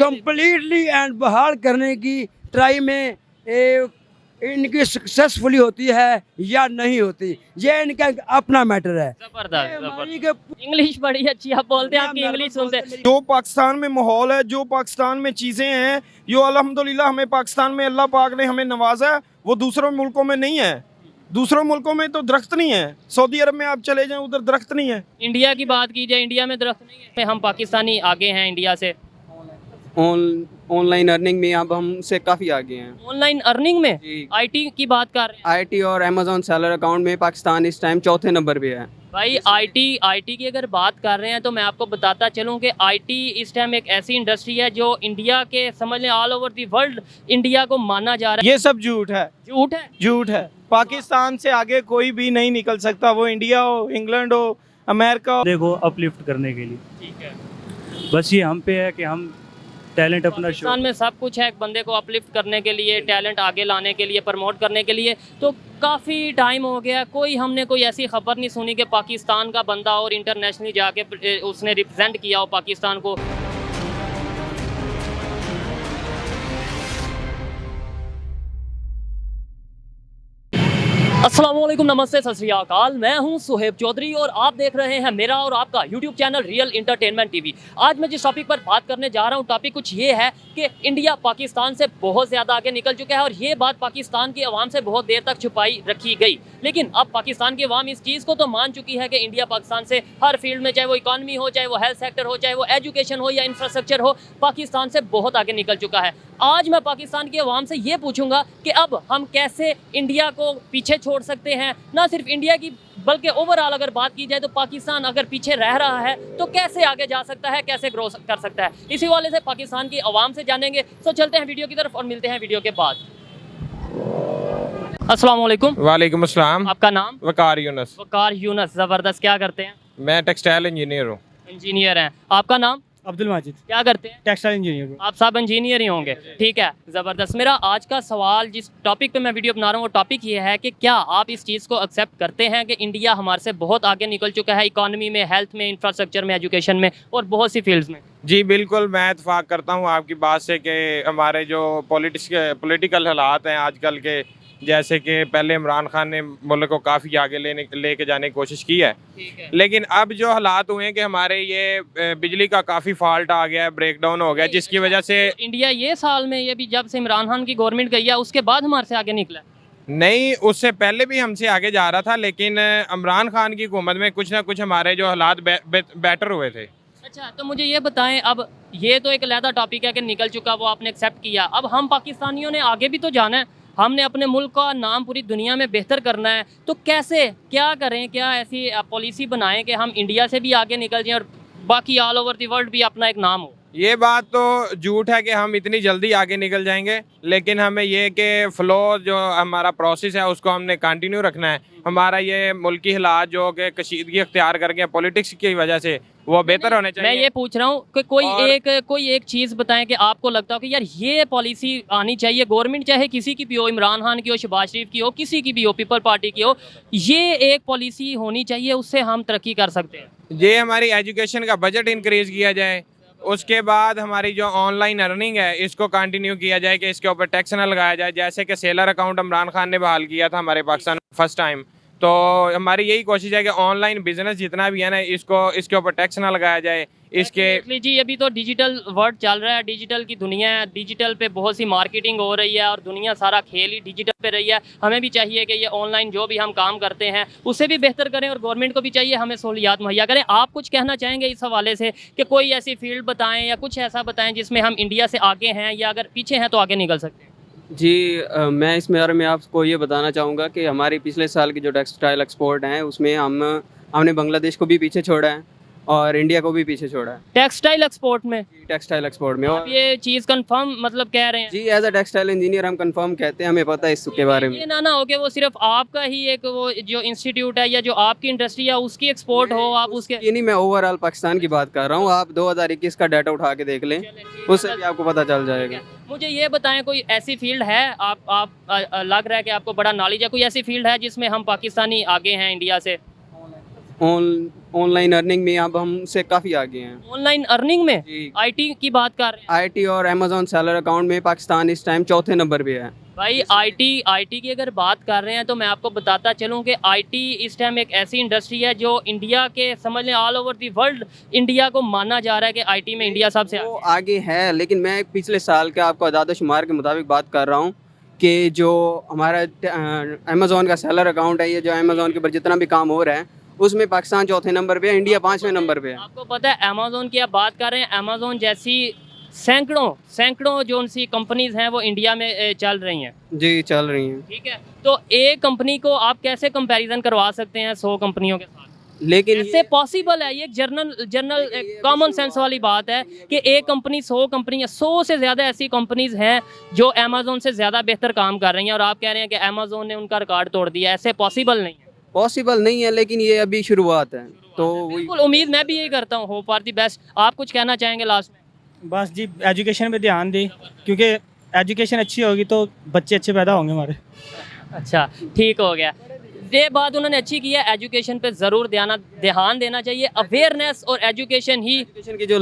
Completely and बहाल करने की ट्राई में इनकी सक्सेसफुली होती है या नहीं होती, ये इनका अपना मैटर है। जबरदस्त। इंग्लिश बड़ी अच्छी आप बोलते हैं, आपकी इंग्लिश सुनते हैं। जो पाकिस्तान में माहौल है, जो पाकिस्तान में चीज़ें हैं, जो अल्हम्दुलिल्लाह हमें पाकिस्तान में अल्लाह पाक ने हमें नवाजा है, वो दूसरों मुल्कों में नहीं है। दूसरों मुल्कों में तो दरख्त नहीं है। सऊदी अरब में आप चले जाएं, उधर दरख्त नहीं है। इंडिया की बात की जाए, इंडिया में दरख्त नहीं है। हम पाकिस्तानी आगे हैं इंडिया से। ऑनलाइन अर्निंग में अब हमसे काफ़ी आगे हैं। ऑनलाइन अर्निंग में जी। आईटी की बात कर रहे हैं। आईटी और अमेजोन सेलर अकाउंट में पाकिस्तान इस टाइम चौथे नंबर पे है। भाई आईटी की अगर बात कर रहे हैं तो मैं आपको बताता चलूं कि आईटी इस टाइम एक ऐसी इंडस्ट्री है जो इंडिया के, समझ लें all over the world India को माना जा रहा है। ये सब झूठ है, झूठ है। झूठ है। पाकिस्तान से आगे कोई भी नहीं निकल सकता, वो इंडिया हो, इंग्लैंड हो, अमेरिका हो। देखो अपलिफ्ट करने के लिए ठीक है, बस ये हम पे है कि हम टैलेंट अपना शो। पाकिस्तान में सब कुछ है एक बंदे को अपलिफ्ट करने के लिए, टैलेंट आगे लाने के लिए, प्रमोट करने के लिए। तो काफ़ी टाइम हो गया, हमने कोई ऐसी खबर नहीं सुनी कि पाकिस्तान का बंदा और इंटरनेशनली जाके उसने रिप्रेजेंट किया हो पाकिस्तान को। अस्सलाम वालेकुम, नमस्ते, सत श्री अकाल। मैं हूं सुहेब चौधरी और आप देख रहे हैं मेरा और आपका YouTube channel real entertainment TV. आज मैं जिस टॉपिक पर बात करने जा रहा हूं, टॉपिक कुछ ये है कि इंडिया पाकिस्तान से बहुत ज़्यादा आगे निकल चुका है और ये बात पाकिस्तान की आवाम से बहुत देर तक छुपाई रखी गई। लेकिन अब पाकिस्तान की आवाम इस चीज़ को तो मान चुकी है कि इंडिया पाकिस्तान से हर फील्ड में, चाहे वो इकॉनमी हो, चाहे वो हेल्थ सेक्टर हो, चाहे वो एजुकेशन हो या इंफ्रास्ट्रक्चर हो, पाकिस्तान से बहुत आगे निकल चुका है। आज मैं पाकिस्तान की आवाम से ये पूछूंगा कि अब हम कैसे इंडिया को पीछे छोड़ सकते हैं। ना सिर्फ इंडिया की बल्कि ओवरऑल अगर बात की जाए तो पाकिस्तान अगर पीछे रह रहा है तो कैसे आगे जा सकता है, कैसे ग्रो कर सकता है। इसी वाले से पाकिस्तान की आवाम से जानेंगे। तो चलते हैं वीडियो की तरफ और मिलते हैं वीडियो के बाद। अस्सलाम वालेकुम। वालेकुम अस्सलाम। आपका नाम? वकार यूनस। वकार यूनस, ज़बरदस्त। क्या करते हैं? मैं टेक्सटाइल इंजीनियर हूँ। इंजीनियर हैं। आपका नाम? अब्दुल माजिद, क्या करते हैं? Textile engineer. आप सब इंजीनियर ही होंगे, ठीक है, ज़बरदस्त। मेरा आज का सवाल, जिस टॉपिक पे मैं वीडियो बना रहा हूँ, वो टॉपिक ये है कि क्या आप इस चीज़ को एक्सेप्ट करते हैं कि इंडिया हमारे से बहुत आगे निकल चुका है इकॉनमी में, हेल्थ में, इंफ्रास्ट्रक्चर में, एजुकेशन में और बहुत सी फील्ड्स में? जी बिल्कुल, मैं इत्तेफाक करता हूँ आपकी बात से कि हमारे जो पॉलिटिकल हालात हैं आजकल के, जैसे कि पहले इमरान खान ने मुल्क को काफ़ी आगे लेके जाने की कोशिश की है, लेकिन अब जो हालात हुए हैं कि हमारे ये बिजली का काफ़ी फॉल्ट आ गया है, ब्रेक डाउन हो गया, जिसकी वजह से इंडिया ये साल में, ये भी जब से इमरान खान की गवर्नमेंट गई है उसके बाद हमारे से आगे निकला है। नहीं, उससे पहले भी हमसे आगे जा रहा था, लेकिन इमरान खान की हुकूमत में कुछ ना कुछ हमारे जो हालात बेटर हुए थे। अच्छा, तो मुझे ये बताएं, अब ये तो एक अलग टॉपिक है कि निकल चुका, वो आपने एक्सेप्ट किया। अब हम पाकिस्तानियों ने आगे भी तो जाना है, हमने अपने मुल्क का नाम पूरी दुनिया में बेहतर करना है। तो कैसे, क्या करें, क्या ऐसी पॉलिसी बनाएं कि हम इंडिया से भी आगे निकल जाएं और बाकी ऑल ओवर द वर्ल्ड भी अपना एक नाम हो? ये बात तो झूठ है कि हम इतनी जल्दी आगे निकल जाएंगे, लेकिन हमें ये कि फ़्लो जो हमारा प्रोसेस है उसको हमने कंटिन्यू रखना है। हमारा ये मुल्की हालात जो कि कशीदगी अख्तियार कर गए पॉलिटिक्स की वजह से, वो बेहतर होने चाहिए। मैं ये पूछ रहा हूँ कि कोई एक चीज़ बताएं कि आपको लगता हो कि यार ये पॉलिसी आनी चाहिए, गवर्नमेंट चाहे किसी की भी हो, इमरान खान की हो, शहबाज शरीफ की हो, किसी की भी हो, पीपल पार्टी की हो, ये एक पॉलिसी होनी चाहिए, उससे हम तरक्की कर सकते हैं। ये हमारी एजुकेशन का बजट इंक्रीज़ किया जाए, उसके बाद हमारी जो ऑनलाइन अर्निंग है इसको कंटिन्यू किया जाए कि इसके ऊपर टैक्स ना लगाया जाए। जैसे कि सेलर अकाउंट इमरान खान ने बहाल किया था हमारे पाकिस्तान फर्स्ट टाइम, तो हमारी यही कोशिश है कि ऑनलाइन बिजनेस जितना भी है ना, इसके ऊपर टैक्स ना लगाया जाए। इसके जी अभी तो डिजिटल वर्ल्ड चल रहा है, डिजिटल की दुनिया है, डिजिटल पे बहुत सी मार्केटिंग हो रही है और दुनिया सारा खेल ही डिजिटल पे रही है। हमें भी चाहिए कि ये ऑनलाइन जो भी हम काम करते हैं उससे भी बेहतर करें और गवर्नमेंट को भी चाहिए हमें सहूलियात मुहैया करें। आप कुछ कहना चाहेंगे इस हवाले से कि कोई ऐसी फील्ड बताएं या कुछ ऐसा बताएं जिसमें हम इंडिया से आगे हैं या अगर पीछे हैं तो आगे निकल सकते हैं? जी मैं इस बारे में आपको ये बताना चाहूँगा कि हमारी पिछले साल की जो टेक्सटाइल एक्सपोर्ट हैं उसमें हमने बांग्लादेश को भी पीछे छोड़ा है और इंडिया को भी पीछे छोड़ा है टेक्सटाइल एक्सपोर्ट में। टेक्सटाइल एक्सपोर्ट में। आप और ये चीज़ कंफर्म मतलब कह रहे हैं? जी एज अ टेक्सटाइल इंजीनियर हम कंफर्म कहते हैं, हमें पता है इसके बारे में। ये ना हो कि वो सिर्फ आपका ही एक वो जो इंस्टीट्यूट है या जो आपकी इंडस्ट्री है उसकी एक्सपोर्ट हो, आप उसके। ये नहीं, मैं ओवरऑल पाकिस्तान की बात कर रहा हूँ। आप 2021 का डाटा उठा के देख लें, उससे भी आपको पता चल जाएगा। मुझे ये बताएं, कोई ऐसी फील्ड है, आप लग रहा है कि आपको बड़ा नॉलेज है, कोई ऐसी फील्ड है जिसमें हम पाकिस्तानी आगे हैं इंडिया से? ऑनलाइन अर्निंग में अब हमसे काफ़ी आगे हैं। ऑनलाइन अर्निंग में जी। आईटी की बात कर रहे हैं आईटी और अमेजोन सेलर अकाउंट में पाकिस्तान इस टाइम चौथे नंबर पे है। भाई। आईटी की अगर बात कर रहे हैं तो मैं आपको बताता चलूं कि आईटी इस टाइम एक ऐसी इंडस्ट्री है जो इंडिया के, समझ लें all over the world India को माना जा रहा है कि आईटी में इंडिया सबसे वो आगे है, लेकिन मैं पिछले साल के आपको अदाद शुमार के मुताबिक बात कर रहा हूँ कि जो हमारा अमेजोन का सेलर अकाउंट है, ये जो अमेजोन के ऊपर जितना भी काम हो रहा है उसमें पाकिस्तान चौथे नंबर पे है, इंडिया 5वें नंबर पे है। आपको पता है अमेजोन की आप बात कर रहे हैं, अमेजोन जैसी सैकड़ों जो उनसी कंपनीज हैं वो इंडिया में चल रही हैं। जी, चल रही हैं। ठीक है, तो एक कंपनी को आप कैसे कंपैरिजन करवा सकते हैं 100 कंपनियों के साथ? लेकिन कैसे पॉसिबल है? ये एक जनरल कॉमन सेंस वाली बात है कि एक कंपनी 100 कंपनी 100 से ज़्यादा ऐसी कंपनीज हैं जो अमेजोन से ज़्यादा बेहतर काम कर रही हैं और आप कह रहे हैं कि अमेजोन ने उनका रिकॉर्ड तोड़ दिया। ऐसे पॉसिबल नहीं है। पॉसिबल नहीं है, लेकिन ये अभी शुरुआत है, तो वही बिल्कुल उम्मीद मैं भी यही करता हूँ। Hope for the best. आप कुछ कहना चाहेंगे लास्ट में? बस जी, एजुकेशन पे ध्यान दें, क्योंकि एजुकेशन अच्छी होगी तो बच्चे अच्छे पैदा होंगे हमारे। अच्छा, ठीक हो गया। ये बात उन्होंने अच्छी की है, एजुकेशन पे ज़रूर ध्यान देना चाहिए। अवेयरनेस और एजुकेशन ही एजुकेशन की जो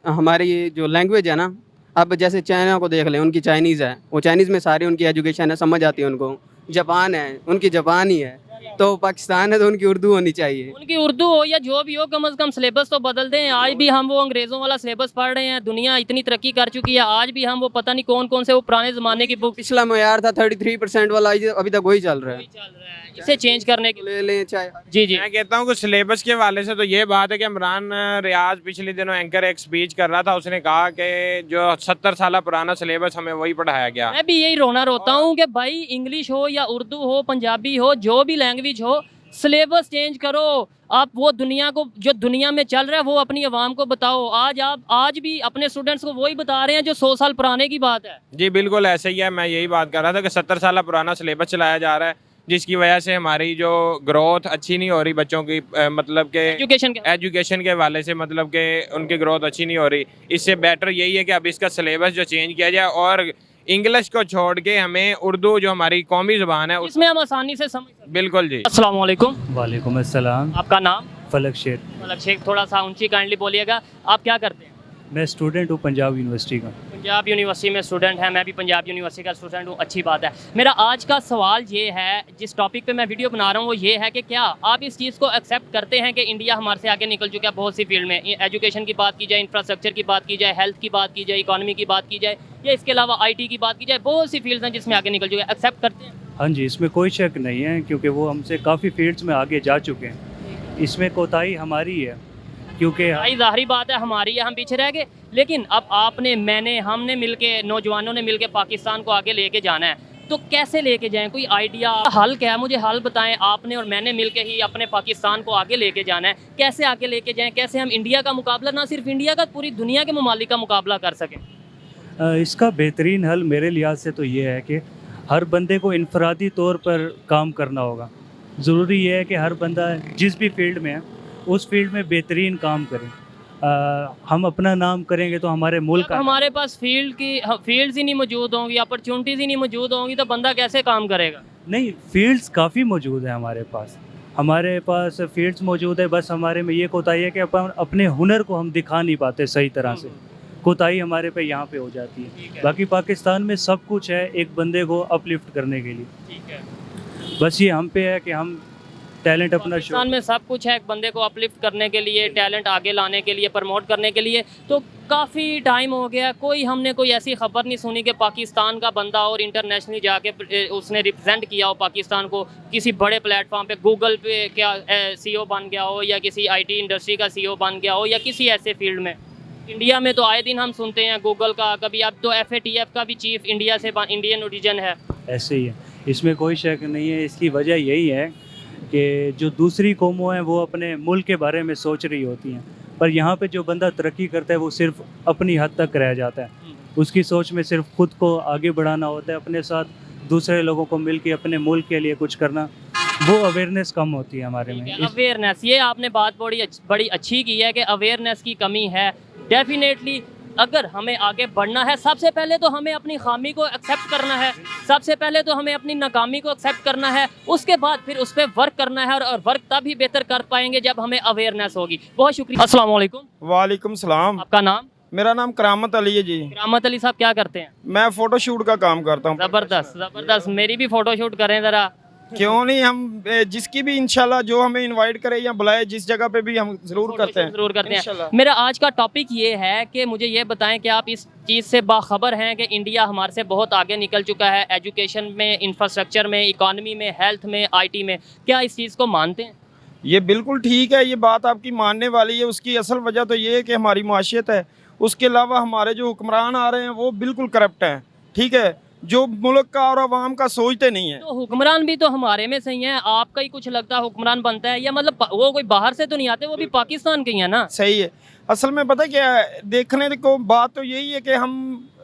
हमारी जो लैंग्वेज है ना, अब जैसे चाइना को देख लें, उनकी चाइनीज़ है, वो चाइनीज़ में सारी उनकी एजुकेशन है, समझ आती है उनको। जापान है, उनकी जापान ही है। तो पाकिस्तान है तो उनकी उर्दू होनी चाहिए। उनकी उर्दू हो या जो भी हो, कम से कम सिलेबस तो बदल दें। आज भी हम वो अंग्रेज़ों वाला सिलेबस पढ़ रहे हैं। दुनिया इतनी तरक्की कर चुकी है, आज भी हम वो पता नहीं कौन कौन से वो पुराने ज़माने की बुक पिछला मयार था 33% वाला, अभी तक वही चल रहा है। चल रहा है। इसे चेंज करने के ले लें चाहे। जी मैं कहता हूँ कि सिलेबस के हवाले से तो ये बात है कि इमरान रियाज पिछले दिनों एंकर एक स्पीच कर रहा था, उसने कहा कि जो 70 साल पुराना सिलेबस हमें वही पढ़ाया गया। मैं भी यही रोता हूँ कि भाई इंग्लिश हो या उर्दू हो, पंजाबी हो, जो भी लैंग्वेज हो, सिलेबस चेंज करो। आप वो दुनिया को, जो दुनिया में चल रहा है वो अपनी आवाम को बताओ। आप आज भी अपने स्टूडेंट्स को वही बता रहे हैं जो 100 साल पुराने की बात है। जी बिल्कुल ऐसे ही है। मैं यही बात कर रहा था कि 70 साल पुराना सिलेबस चलाया जा रहा है, जिसकी वजह से हमारी जो ग्रोथ अच्छी नहीं हो रही बच्चों की, मतलब के एजुकेशन के हवाले से, मतलब के उनकी ग्रोथ अच्छी नहीं हो रही। इससे बेटर यही है कि अब इसका सिलेबस जो चेंज किया जाए और इंग्लिश को छोड़ के हमें उर्दू जो हमारी कौमी ज़ुबान है इसमें हम आसानी से समझ सकते हैं। बिल्कुल जी। अस्सलाम वालेकुम। वालेकुम अस्सलाम। आपका नाम? फलक शेख। फलक शेख, थोड़ा सा ऊंची काइंडली बोलिएगा। आप क्या करते हैं? मैं स्टूडेंट हूँ पंजाब यूनिवर्सिटी का। पंजाब यूनिवर्सिटी में स्टूडेंट है, मैं भी पंजाब यूनिवर्सिटी का स्टूडेंट हूँ। अच्छी बात है। मेरा आज का सवाल ये है, जिस टॉपिक पे मैं वीडियो बना रहा हूँ वो ये है कि क्या आप इस चीज़ को एक्सेप्ट करते हैं कि इंडिया हमारे से आगे निकल चुका है बहुत सी फील्ड में? एजुकेशन की बात की जाए, इंफ्रास्ट्रक्चर की बात की जाए, हेल्थ की बात की जाए, इकॉनमी की बात की जाए, या इसके अलावा IT की बात की जाए, बहुत सी फील्ड्स हैं जिसमें आगे निकल चुके हैं। एक्सेप्ट करते हैं? हाँ जी, इसमें कोई शक नहीं है, क्योंकि वो हमसे काफ़ी फील्ड्स में आगे जा चुके हैं। इसमें कोताही हमारी है, क्योंकि भाई ज़ाहिरी बात है हमारी है, हम पीछे रह गए। लेकिन अब आपने, मैंने, हमने मिलके, नौजवानों ने मिलके पाकिस्तान को आगे लेके जाना है, तो कैसे लेके जाएं? कोई आइडिया, हल क्या है? मुझे हल बताएं। आपने और मैंने मिलके ही अपने पाकिस्तान को आगे लेके जाना है। कैसे आगे लेके जाएं? कैसे हम इंडिया का मुकाबला, ना सिर्फ इंडिया का, पूरी दुनिया के ममालिक का मुकाबला कर सकें? इसका बेहतरीन हल मेरे लिहाज से तो ये है कि हर बंदे को इनफरादी तौर पर काम करना होगा। ज़रूरी ये है कि हर बंदा जिस भी फील्ड में है उस फील्ड में बेहतरीन काम करें। हम अपना नाम करेंगे तो हमारे मुल्क, हमारे पास फील्ड्स ही नहीं मौजूद होंगी, अपॉर्चुनिटीज़ ही नहीं मौजूद होंगी, तो बंदा कैसे काम करेगा? नहीं, फील्ड्स काफ़ी मौजूद है हमारे पास फील्ड्स मौजूद है। बस हमारे में ये कोताही है कि अपन अपने हुनर को हम दिखा नहीं पाते सही तरह से। कोताही हमारे पे यहाँ पे हो जाती है। बाकी पाकिस्तान में सब कुछ है एक बंदे को अपलिफ्ट करने के लिए। ठीक है, बस ये हम पे है कि हम टैलेंट अपना शो। पाकिस्तान में सब कुछ है एक बंदे को अपलिफ्ट करने के लिए, टैलेंट आगे लाने के लिए, प्रमोट करने के लिए। तो काफ़ी टाइम हो गया, हमने कोई ऐसी खबर नहीं सुनी कि पाकिस्तान का बंदा और इंटरनेशनली जाके उसने रिप्रेजेंट किया हो पाकिस्तान को किसी बड़े प्लेटफॉर्म पे, गूगल पे क्या CEO बन गया हो, या किसी IT इंडस्ट्री का CEO बन गया हो, या किसी ऐसे फील्ड में। इंडिया में तो आए दिन हम सुनते हैं गूगल का, कभी अब तो FATF का भी चीफ इंडिया से इंडियन ओरिजिन है। ऐसे ही है, इसमें कोई शक नहीं है। इसकी वजह यही है कि जो दूसरी कौमों हैं वो अपने मुल्क के बारे में सोच रही होती हैं, पर यहाँ पे जो बंदा तरक्की करता है वो सिर्फ अपनी हद तक रह जाता है। उसकी सोच में सिर्फ खुद को आगे बढ़ाना होता है, अपने साथ दूसरे लोगों को मिल के अपने मुल्क के लिए कुछ करना, वो अवेयरनेस कम होती है हमारे में। अवेयरनेस, ये आपने बात बड़ी अच्छी की है कि अवेयरनेस की कमी है। डेफिनेटली अगर हमें आगे बढ़ना है, सबसे पहले तो हमें अपनी खामी को एक्सेप्ट करना है, सबसे पहले तो हमें अपनी नाकामी को एक्सेप्ट करना है, उसके बाद फिर उस पर वर्क करना है और वर्क तभी बेहतर कर पाएंगे जब हमें अवेयरनेस होगी। बहुत शुक्रिया। अस्सलाम वालेकुम। वालेकुम सलाम। आपका नाम? मेरा नाम करामत अली है जी। करामत अली साहब क्या करते हैं? मैं फोटोशूट का काम करता हूँ। ज़बरदस्त ज़बरदस्त, मेरी भी फ़ोटो शूट करें ज़रा। क्यों नहीं, हम जिसकी भी इंशाल्लाह जो हमें इनवाइट करे या बुलाए जिस जगह पे भी हम जरूर करते हैं। जरूर करते हैं। इंशाल्लाह। मेरा आज का टॉपिक ये है कि मुझे ये बताएं कि आप इस चीज़ से बाखबर हैं कि इंडिया हमारे से बहुत आगे निकल चुका है एजुकेशन में, इंफ्रास्ट्रक्चर में, इकॉनमी में, हेल्थ में, आईटी में। क्या इस चीज़ को मानते हैं? ये बिल्कुल ठीक है, ये बात आपकी मानने वाली है। उसकी असल वजह तो ये है कि हमारी माशियत है। उसके अलावा हमारे जो हुक्मरान आ रहे हैं वो बिल्कुल करप्ट हैं, ठीक है, जो मुल्क का और अवाम का सोचते नहीं है। तो हुक्मरान भी तो हमारे में से ही हैं, आपका ही कुछ लगता है हुक्मरान बनता है, या मतलब वो कोई बाहर से तो नहीं आते, वो भी पाकिस्तान के ही हैं ना? सही है। असल में पता क्या है, देखने को बात तो यही है कि हम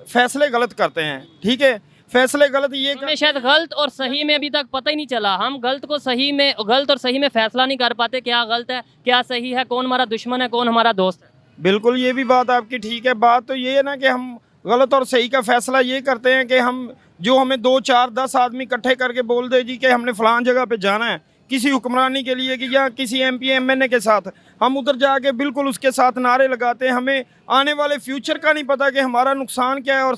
फैसले गलत करते हैं, ठीक है। फैसले गलत ये हमें शायद गलत और सही में अभी तक पता ही नहीं चला। हम गलत और सही में फैसला नहीं कर पाते, क्या गलत है क्या सही है, कौन हमारा दुश्मन है कौन हमारा दोस्त है। बिल्कुल, ये भी बात आपकी ठीक है। बात तो ये है ना कि हम गलत और सही का फैसला ये करते हैं कि हम जो हमें 2 4 10 आदमी इकट्ठे करके बोल दे जी कि हमने फलान जगह पे जाना है किसी हुक्मरानी के लिए कि या किसी MP MNA के साथ, हम उधर जाके बिल्कुल उसके साथ नारे लगाते हैं। हमें आने वाले फ्यूचर का नहीं पता कि हमारा नुकसान क्या है और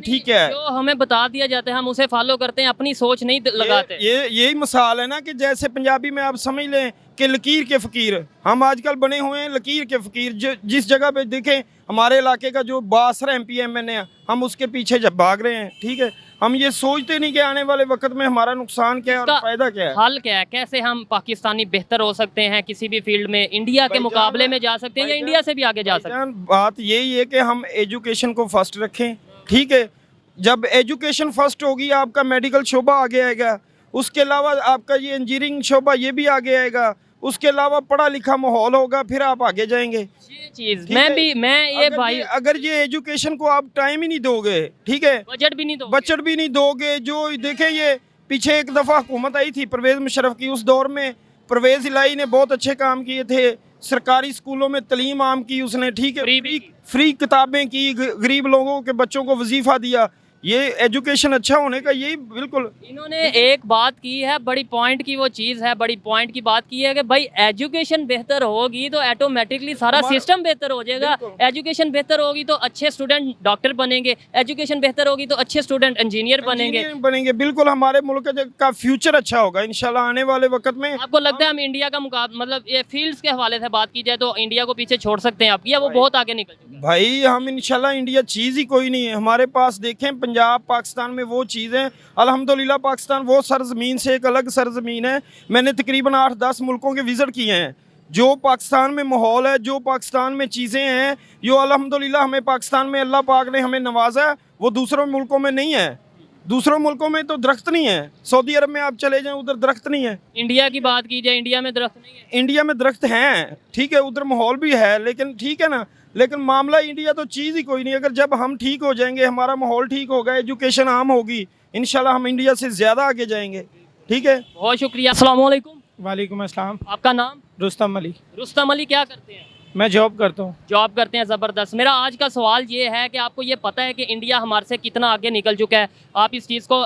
ठीक क्या है। जो हमें बता दिया जाता है हम उसे फॉलो करते हैं, अपनी सोच नहीं लगाते। यही मिसाल है ना कि जैसे पंजाबी में आप समझ लें कि लकीर के फ़कीर, हम आजकल बने हुए हैं लकीर के फ़कीर। जो जिस जगह पे देखें हमारे इलाके का जो बासर MP MNA है, हम उसके पीछे जब भाग रहे हैं, ठीक है। हम ये सोचते नहीं कि आने वाले वक्त में हमारा नुकसान क्या है और फायदा क्या है। हल क्या है, कैसे हम पाकिस्तानी बेहतर हो सकते हैं किसी भी फील्ड में, इंडिया के मुकाबले में जा सकते हैं या इंडिया से भी आगे जा सकते हैं? बात यही है कि हम एजुकेशन को फर्स्ट रखें, ठीक है। जब एजुकेशन फर्स्ट होगी आपका मेडिकल शोबा आगे आएगा, उसके अलावा आपका ये इंजीनियरिंग शोबा ये भी आगे आएगा, उसके अलावा पढ़ा लिखा माहौल होगा, फिर आप आगे जाएंगे। ये चीज मैं अगर ये एजुकेशन को आप टाइम ही नहीं दोगे, ठीक है, बजट भी नहीं दोगे। जो देखें ये पीछे एक दफ़ा हुकूमत आई थी परवेज़ मुशर्रफ की, उस दौर में परवेज़ इलाही ने बहुत अच्छे काम किए थे। सरकारी स्कूलों में तलीम आम की उसने, ठीक है, फ्री किताबें की, गरीब लोगों के बच्चों को वजीफ़ा दिया। ये एजुकेशन अच्छा होने का यही बिल्कुल। इन्होंने एक बात की है, बड़ी पॉइंट की वो चीज़ है, बड़ी पॉइंट की बात की है कि भाई एजुकेशन बेहतर होगी तो ऑटोमेटिकली सारा सिस्टम बेहतर हो जाएगा। एजुकेशन बेहतर होगी तो अच्छे स्टूडेंट डॉक्टर बनेंगे, एजुकेशन बेहतर होगी तो अच्छे स्टूडेंट इंजीनियर बनेंगे। बिल्कुल, हमारे मुल्क का फ्यूचर अच्छा होगा इंशाल्लाह आने वाले वक्त में। आपको लगता है हम इंडिया का मुकाबला, मतलब ये फील्ड्स के हवाले से बात की जाए तो इंडिया को पीछे छोड़ सकते हैं आप, या वो बहुत आगे निकल चुके हैं? भाई हम इंशाल्लाह, इंडिया चीज़ ही कोई नहीं है हमारे पास। देखें पंजाब पाकिस्तान में वो चीज़ें, अल्हम्दुलिल्लाह पाकिस्तान वो सरजमीन से एक अलग सरजमीन है। मैंने तकरीबन 8-10 मुल्कों के विज़िट किए हैं। जो पाकिस्तान में माहौल है, जो पाकिस्तान में चीज़ें हैं, जो अल्हम्दुलिल्लाह हमें पाकिस्तान में अल्लाह पाक ने हमें नवाजा है, वो दूसरों मुल्कों में नहीं है। दूसरों मुल्कों में तो दरख्त नहीं है। सऊदी अरब में आप चले जाएं, उधर दरख्त नहीं है। इंडिया की बात की जाए, इंडिया में दरख्त नहीं है। इंडिया में दरख्त हैं, ठीक है, उधर माहौल भी है, लेकिन ठीक है ना, लेकिन मामला इंडिया तो चीज़ ही कोई नहीं। अगर जब हम ठीक हो जाएंगे, हमारा माहौल ठीक होगा, एजुकेशन आम होगी, इंशाल्लाह हम इंडिया से ज़्यादा आगे जाएंगे, ठीक है। बहुत शुक्रिया। अस्सलाम वालेकुम। वालेकुम अस्सलाम। आपका नाम? रुस्तम अली। रुस्तम अली क्या करते हैं? मैं जॉब करता हूँ। जॉब करते हैं, ज़बरदस्त। मेरा आज का सवाल ये है कि आपको ये पता है कि इंडिया हमारे से कितना आगे निकल चुका है, आप इस चीज़ को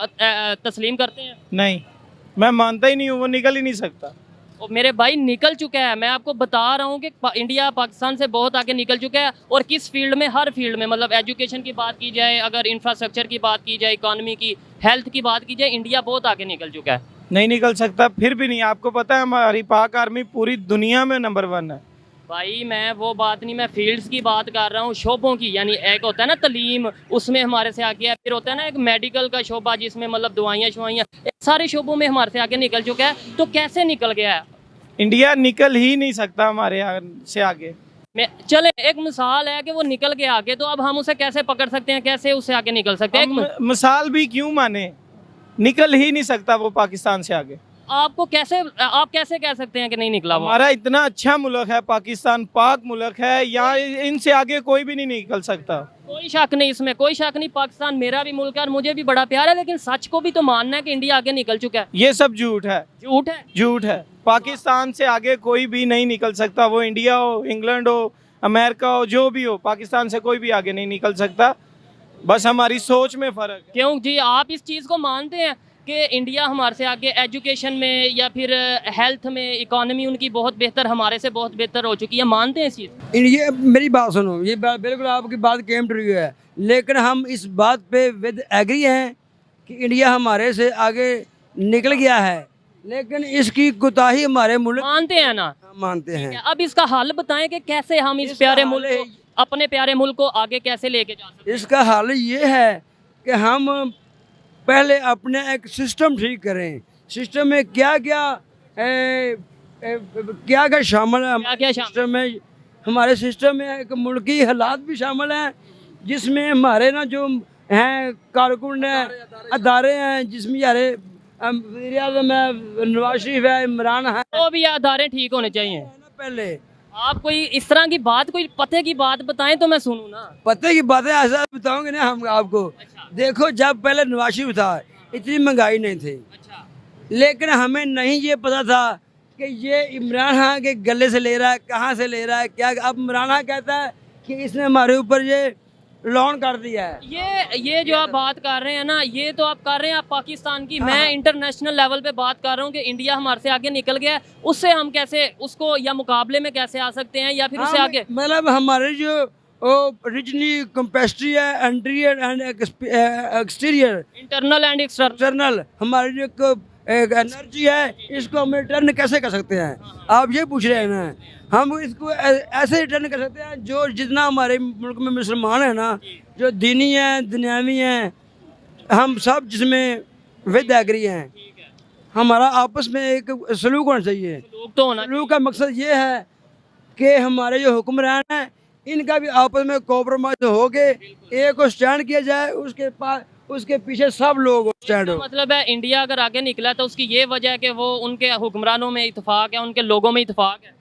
तस्लीम करते हैं? नहीं, मैं मानता ही नहीं हूँ, वो निकल ही नहीं सकता। और मेरे भाई निकल चुका है, मैं आपको बता रहा हूँ कि इंडिया पाकिस्तान से बहुत आगे निकल चुका है। और किस फील्ड में? हर फील्ड में, मतलब एजुकेशन की बात की जाए, अगर इंफ्रास्ट्रक्चर की बात की जाए, इकॉनमी की, हेल्थ की बात की जाए, इंडिया बहुत आगे निकल चुका है। नहीं निकल सकता, फिर भी नहीं। आपको पता है हमारी पाक आर्मी पूरी दुनिया में नंबर 1 है। भाई मैं वो बात नहीं, मैं फील्ड्स की बात कर रहा हूँ, शोबों की। यानी एक होता है ना तलीम, उसमें हमारे से आगे है, फिर होता है ना एक मेडिकल का शोबा जिसमें मतलब दवाइयाँ शवाइयाँ, सारे शोबों में हमारे से आगे निकल चुका है। तो कैसे निकल गया है इंडिया? निकल ही नहीं सकता हमारे से आगे। चले एक मिसाल है कि वो निकल के आगे, तो अब हम उसे कैसे पकड़ सकते हैं, कैसे उससे आगे निकल सकते हैं? मिसाल भी क्यों माने, निकल ही नहीं सकता वो पाकिस्तान से आगे। आप कैसे कह सकते हैं कि नहीं निकला वो? हमारा इतना अच्छा मुल्क है पाकिस्तान, पाक मुल्क है, यहाँ इनसे आगे कोई भी नहीं निकल सकता। कोई शक नहीं, इसमें कोई शक नहीं। पाकिस्तान मेरा भी मुल्क है और मुझे भी बड़ा प्यार है, लेकिन सच को भी तो मानना है कि इंडिया आगे निकल चुका है। ये सब झूठ है। झूठ है? झूठ है। पाकिस्तान से आगे कोई भी नहीं निकल सकता, वो इंडिया हो, इंग्लैंड हो, अमेरिका हो, जो भी हो, पाकिस्तान से कोई भी आगे नहीं निकल सकता। बस हमारी सोच में फ़र्क है। क्यों जी, आप इस चीज़ को मानते हैं कि इंडिया हमारे से आगे एजुकेशन में या फिर हेल्थ में, इकोनॉमी उनकी बहुत बेहतर, हमारे से बहुत बेहतर हो चुकी है, मानते हैं इस चीज़? ये मेरी बात सुनो, ये बिल्कुल आपकी बात केम ट्रू है, लेकिन हम इस बात पे विद एग्री हैं कि इंडिया हमारे से आगे निकल गया है, लेकिन इसकी कोताही हमारे मुल्क मानते हैं ना? मानते हैं। अब इसका हल बताएं कि कैसे हम इस प्यारे मुल्क को, अपने प्यारे मुल्क को आगे कैसे लेके जा सकते हैं? इसका हल ये है कि हम पहले अपने एक सिस्टम ठीक करें। सिस्टम में क्या क्या शामिल है? क्या-क्या शामिल? सिस्टम में, हमारे सिस्टम में एक मुल्की हालात भी शामिल हैं, जिसमें हमारे ना जो हैं कारकुन हैं, अदारे हैं, जिसमें यारे वज़ीर-ए-आज़म है, नवाज शरीफ है, इमरान है, वो भी अदारे ठीक होने चाहिए। पहले आप कोई इस तरह की बात, कोई पते की बात बताएं तो मैं सुनूं ना। पते की बातें ऐसा बताओगे ना हम आपको। देखो, जब पहले नवाज शरीफ था इतनी महंगाई नहीं थी, लेकिन हमें नहीं ये पता था कि ये इमरान खान के गले से ले रहा है, कहाँ से ले रहा है, क्या। अब इमरान खान कहता है कि इसने हमारे ऊपर ये लोन कर दिया है। ये जो आप बात कर रहे हैं ना, ये तो आप कर रहे हैं आप पाकिस्तान की। मैं इंटरनेशनल लेवल पे बात कर रहा हूँ कि इंडिया हमारे से आगे निकल गया है, उससे हम कैसे उसको या मुकाबले में कैसे आ सकते हैं, या फिर उससे आगे। मतलब हमारे जो ओरिजिनली कैपेसिटी है, interior and exterior, internal and external, हमारी जो एनर्जी है, इसको हम रिटर्न कैसे कर सकते हैं? आप ये पूछ रहे हैं ना। हम इसको ऐसे रिटर्न कर सकते हैं, जो जितना हमारे मुल्क में मुसलमान है ना, जो दीनी हैं, दुनियावी हैं, हम सब जिसमें विद एग्री हैं। हमारा आपस में एक सलूक होना चाहिए। तो होना सलूक का मकसद ये है कि हमारे जो हुक्मरान हैं, इनका भी आपस में कॉम्प्रोमाइज हो के एक को स्टैंड किया जाए, उसके पीछे सब लोग स्टैंड हो। मतलब है इंडिया अगर आगे निकला तो उसकी ये वजह है कि वो उनके हुक्मरानों में इत्तेफाक है, उनके लोगों में इत्तेफाक है।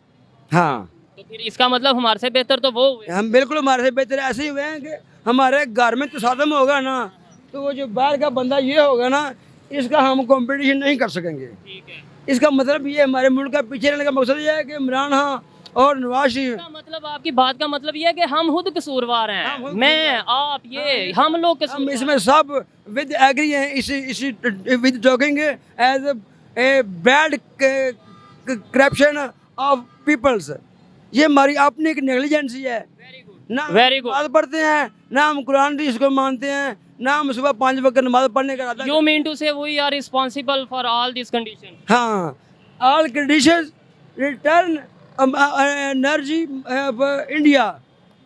हाँ, तो फिर इसका मतलब हमारे से बेहतर तो वो हुए। हम बिल्कुल हमारे से बेहतर ऐसे ही हुए हैं कि हमारे घर में तसादम होगा ना, तो वो जो बाहर का बंदा ये होगा ना, इसका हम कंपटीशन नहीं कर सकेंगे। ठीक है। इसका मतलब ये हमारे मुल्क का पीछे रहने का मकसद ये है कि इमरान खान और नवाज शरीफ। इसका मतलब, आपकी बात का मतलब ये है कि हम खुद कसूरवार हैं, हम खुद मैं, आप, ये हम लोग हम कसूरवार इसमें सब विद एग्री हैं, इसी with talking as a bad corruption of peoples. ये हमारी अपनी एक नेग्लिजेंसी है। ना Very good. नमाज पढ़ते हैं, ना हम कुरान हदीस को मानते हैं, ना हम सुबह 5 वक्त नमाज पढ़ने का इरादा you mean to say we are responsible for all this condition. हाँ, all conditions return energy India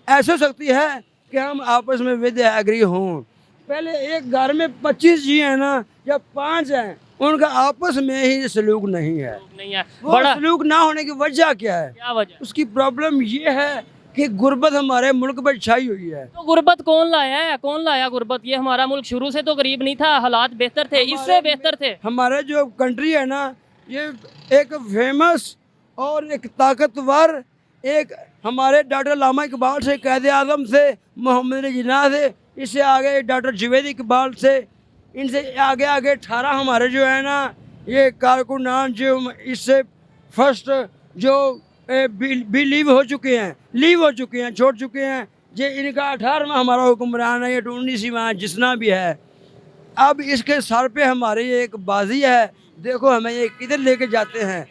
ऐसे हो सकती है कि हम आपस में विद एग्री हों। पहले एक घर में 25 जी हैं ना, या 5 हैं, उनका आपस में ही सलूक नहीं है। नहीं है वो बड़ा। सलूक ना होने की वजह क्या है? क्या वजह? उसकी प्रॉब्लम ये है कि गुर्बत हमारे मुल्क पर छाई हुई है। तो गुर्बत कौन लाया है? कौन लाया गुर्बत? ये हमारा मुल्क शुरू से तो गरीब नहीं था, हालात बेहतर थे, इससे बेहतर थे। हमारे जो कंट्री है ना, ये एक फेमस और एक ताकतवर, एक हमारे डॉक्टर लामा इकबाल से, कैद आज़म से, मोहम्मद जिन्ना से, इससे आगे डॉक्टर जुवैद इकबाल से, इनसे आगे आगे 18 हमारे जो है ना ये कारकुनान जो इससे फर्स्ट जो भी लीव हो चुके हैं, छोड़ चुके हैं। ये इनका 18वां हमारा हुक्मरान है, ये 19वां जिसना भी है। अब इसके सर पे हमारी एक बाजी है, देखो हमें ये किधर लेके जाते हैं।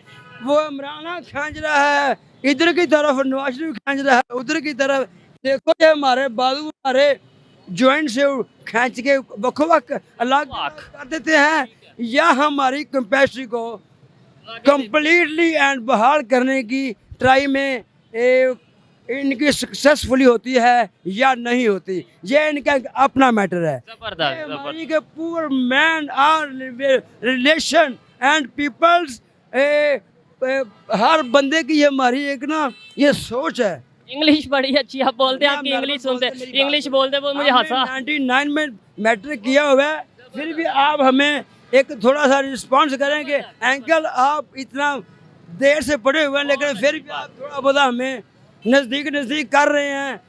वो इमरान खींच रहा है इधर की तरफ, नवाज शरीफ खींच रहा है उधर की तरफ। देखो ये हमारे बाजू हमारे जॉइंट से खींच के बखवक अलग कर देते हैं, या हमारी कैपेसिटी को कंप्लीटली एंड बहाल करने की ट्राई में इनकी सक्सेसफुली होती है या नहीं होती, ये इनका अपना मैटर है। जबरदस्त। हमारी के poor man are relation and peoples, हर बंदे की ये हमारी एक ना ये सोच है। इंग्लिश बड़ी अच्छी आप बोलते हैं, आपकी इंग्लिश सुनते, इंग्लिश बोलते वो मुझे हंसा। 99 में मैट्रिक किया हुआ है, फिर भी आप हमें एक थोड़ा सा रिस्पॉन्स करेंगे। अंकल आप इतना देर से पढ़े हुए हैं, लेकिन फिर भी आप थोड़ा बहुत हमें नज़दीक कर रहे हैं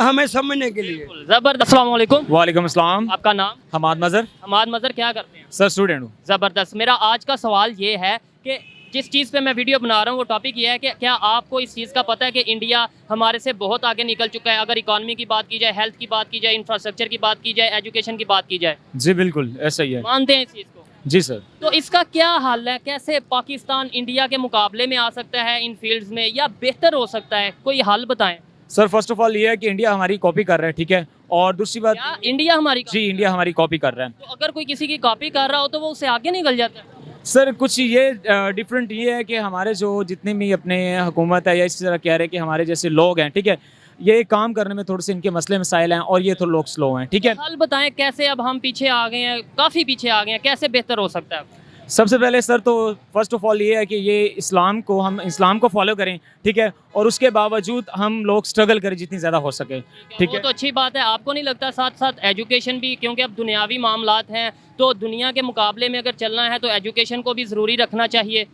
हमें समझने के लिए। जबरदस्त। अस्सलाम वालेकुम। वालेकुम अस्सलाम। आपका नाम? हमाद मज़र। हमाद मज़र, क्या करते हैं? सर स्टूडेंट हूँ। ज़बरदस्त। मेरा आज का सवाल ये है कि जिस चीज़ पे मैं वीडियो बना रहा हूँ वो टॉपिक ये है कि क्या आपको इस चीज़ का पता है कि इंडिया हमारे से बहुत आगे निकल चुका है? अगर इकॉनमी की बात की जाए, हेल्थ की बात की जाए, इंफ्रास्ट्रक्चर की बात की जाए, एजुकेशन की बात की जाए, जी बिल्कुल ऐसा ही है। मानते हैं इस चीज़ को? जी सर। तो इसका क्या हल है? कैसे पाकिस्तान इंडिया के मुकाबले में आ सकता है इन फील्ड्स में, या बेहतर हो सकता है? कोई हल बताएं। सर फर्स्ट ऑफ ऑल ये है कि इंडिया हमारी कॉपी कर रहा है, ठीक है, और दूसरी बात, क्या इंडिया हमारी जी इंडिया हमारी कॉपी कर रहा है। तो अगर कोई किसी की कॉपी कर रहा हो तो वो उससे आगे निकल जाता है। सर कुछ ये डिफरेंट ये है कि हमारे जो जितने भी अपने हुकूमत है या इस तरह कह रहे हैं कि हमारे जैसे लोग हैं, ठीक है, ये काम करने में थोड़े से इनके मसले मसाइल हैं और ये थोड़े लोग स्लो हैं, ठीक है। हल बताएं कैसे? अब हम पीछे आ गए हैं, काफ़ी पीछे आ गए हैं, कैसे बेहतर हो सकता है? सबसे पहले सर तो फर्स्ट ऑफ ऑल ये है कि ये हम इस्लाम को फॉलो करें, ठीक है, और उसके बावजूद हम लोग स्ट्रगल करें जितनी ज़्यादा हो सके, ठीक वो है। तो अच्छी बात है। आपको नहीं लगता साथ साथ एजुकेशन भी, क्योंकि अब दुनियावी मामलात हैं तो दुनिया के मुकाबले में अगर चलना है तो एजुकेशन को भी ज़रूरी रखना चाहिए?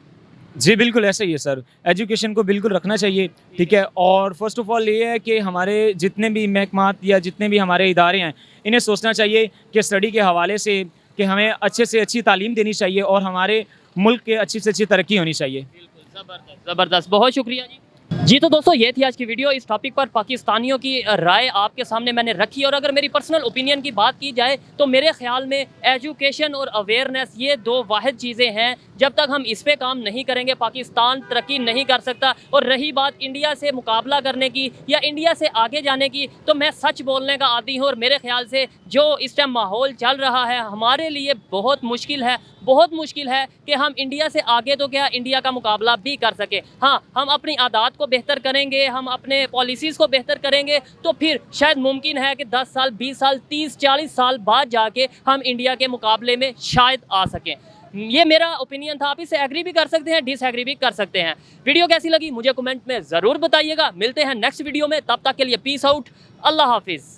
जी बिल्कुल ऐसा ही है सर, एजुकेशन को बिल्कुल रखना चाहिए, ठीक है। और फर्स्ट ऑफ ऑल ये है कि हमारे जितने भी महकमात या जितने भी हमारे इदारे हैं इन्हें सोचना चाहिए कि स्टडी के हवाले से कि हमें अच्छे से अच्छी तालीम देनी चाहिए और हमारे मुल्क के अच्छी से अच्छी तरक्की होनी चाहिए। ज़बरदस्त ज़बरदस्त, बहुत शुक्रिया जी। जी तो दोस्तों ये थी आज की वीडियो। इस टॉपिक पर पाकिस्तानियों की राय आपके सामने मैंने रखी, और अगर मेरी पर्सनल ओपिनियन की बात की जाए तो मेरे ख्याल में एजुकेशन और अवेयरनेस ये दो वाहिद चीज़ें हैं। जब तक हम इस पे काम नहीं करेंगे पाकिस्तान तरक्की नहीं कर सकता। और रही बात इंडिया से मुकाबला करने की या इंडिया से आगे जाने की, तो मैं सच बोलने का आदी हूँ और मेरे ख्याल से जो इस टाइम माहौल चल रहा है हमारे लिए बहुत मुश्किल है, बहुत मुश्किल है कि हम इंडिया से आगे तो क्या इंडिया का मुकाबला भी कर सके। हाँ, हम अपनी आदत को बेहतर करेंगे, हम अपने पॉलिसीज़ को बेहतर करेंगे तो फिर शायद मुमकिन है कि 10 साल 20 साल 30 40 साल बाद जाके हम इंडिया के मुकाबले में शायद आ सकें। ये मेरा ओपिनियन था। आप इससे एग्री भी कर सकते हैं, डिसएग्री भी कर सकते हैं। वीडियो कैसी लगी मुझे कमेंट में ज़रूर बताइएगा। मिलते हैं नेक्स्ट वीडियो में, तब तक के लिए पीस आउट, अल्लाह हाफिज़।